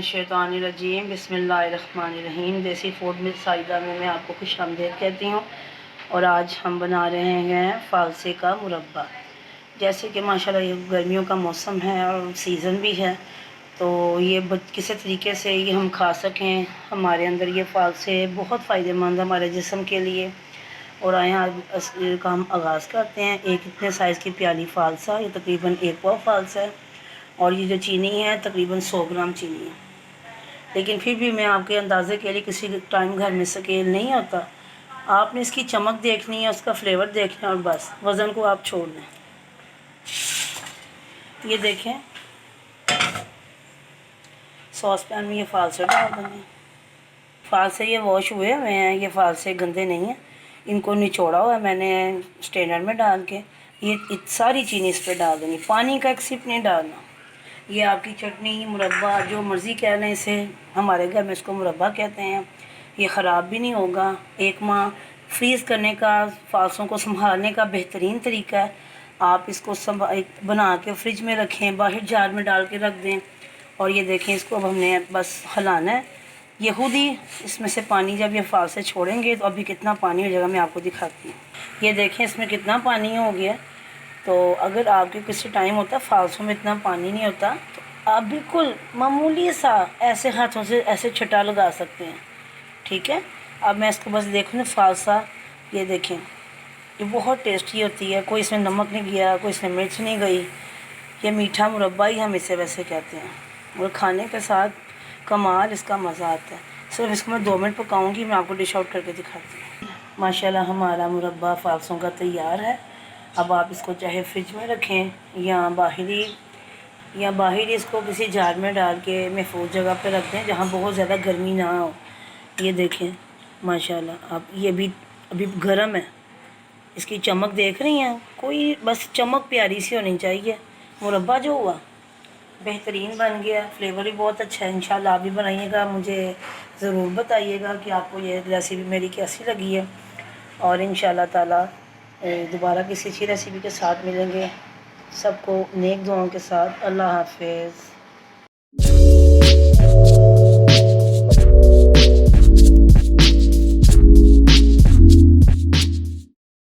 मिनश्शैतानिर्रजीम बिस्मिल्लाहिर्रहमानिर्रहीम। देसी फूड में साइदा में मैं आपको खुश आमदीद कहती हूँ। और आज हम बना रहे हैं फालसे का मुरब्बा। जैसे कि माशाल्लाह ये गर्मियों का मौसम है और सीज़न भी है, तो ये किसी तरीके से ये हम खा सकें। हमारे अंदर ये फालसे बहुत फ़ायदेमंद हमारे जिस्म के लिए। और आए आज का हम आगाज़ करते हैं। एक इतने साइज़ की प्याली फालसा, ये तकरीबन 1 पाव फालसा है। और ये जो चीनी है तकरीबन 100 ग्राम चीनी है। लेकिन फिर भी मैं आपके अंदाज़े के लिए, किसी टाइम घर में स्केल नहीं होता, आपने इसकी चमक देखनी है, उसका फ्लेवर देखना है और बस वज़न को आप छोड़ दें। ये देखें, सॉस पैन में ये फालसे डाल देंगे। फालसे ये वॉश हुए हुए हैं, ये फालसे गंदे नहीं हैं। इनको निचोड़ा हुआ है मैंने स्ट्रेनर में डाल के। ये सारी चीनी इस पर डाल देनी, पानी का एक सिप नहीं डालना। ये आपकी चटनी, मुरब्बा, जो मर्ज़ी कह लें इसे, हमारे घर में इसको मुरब्बा कहते हैं। ये ख़राब भी नहीं होगा। 1 माह फ्रीज़ करने का, फालसों को संभालने का बेहतरीन तरीका है। आप इसको बना के फ्रिज में रखें, बाहर जार में डाल के रख दें। और ये देखें, इसको अब हमने बस हिलाना है। ये खुद ही इसमें से पानी, जब ये फालसे छोड़ेंगे तो अभी कितना पानी हो जाएगा मैं आपको दिखाती हूँ। ये देखें इसमें कितना पानी हो गया। तो अगर आपके किसी टाइम होता फालसों में इतना पानी नहीं होता, तो आप बिल्कुल मामूली सा ऐसे हाथों से ऐसे छटा लगा सकते हैं। ठीक है, अब मैं इसको बस देखूँ ना फालसा, ये देखें, ये बहुत टेस्टी होती है। कोई इसमें नमक नहीं गया, कोई इसमें मिर्च नहीं गई। ये मीठा मुरब्बा ही हम इसे वैसे कहते हैं। और खाने के साथ कमाल इसका मज़ा आता है। सिर्फ इसको मैं 2 मिनट पकाऊंगी, मैं आपको डिश आउट करके दिखाती हूँ। माशाल्लाह हमारा मुरब्बा फालसों का तैयार है। अब आप इसको चाहे फ्रिज में रखें या बाहर इसको किसी जार में डाल के महफूज जगह पे रख दें जहाँ बहुत ज़्यादा गर्मी ना हो। ये देखें माशाल्लाह, आप ये भी अभी गर्म है। इसकी चमक देख रही हैं, कोई बस चमक प्यारी सी होनी चाहिए। मुरब्बा जो हुआ बेहतरीन बन गया, फ्लेवर भी बहुत अच्छा है। इंशाल्लाह आप भी बनाइएगा, मुझे ज़रूर बताइएगा कि आपको ये रेसिपी मेरी कैसी लगी है। और इंशाल्लाह ताला दोबारा किसी अच्छी रेसिपी के साथ मिलेंगे। सबको नेक दुआओं के साथ। अल्लाह हाफ़िज़।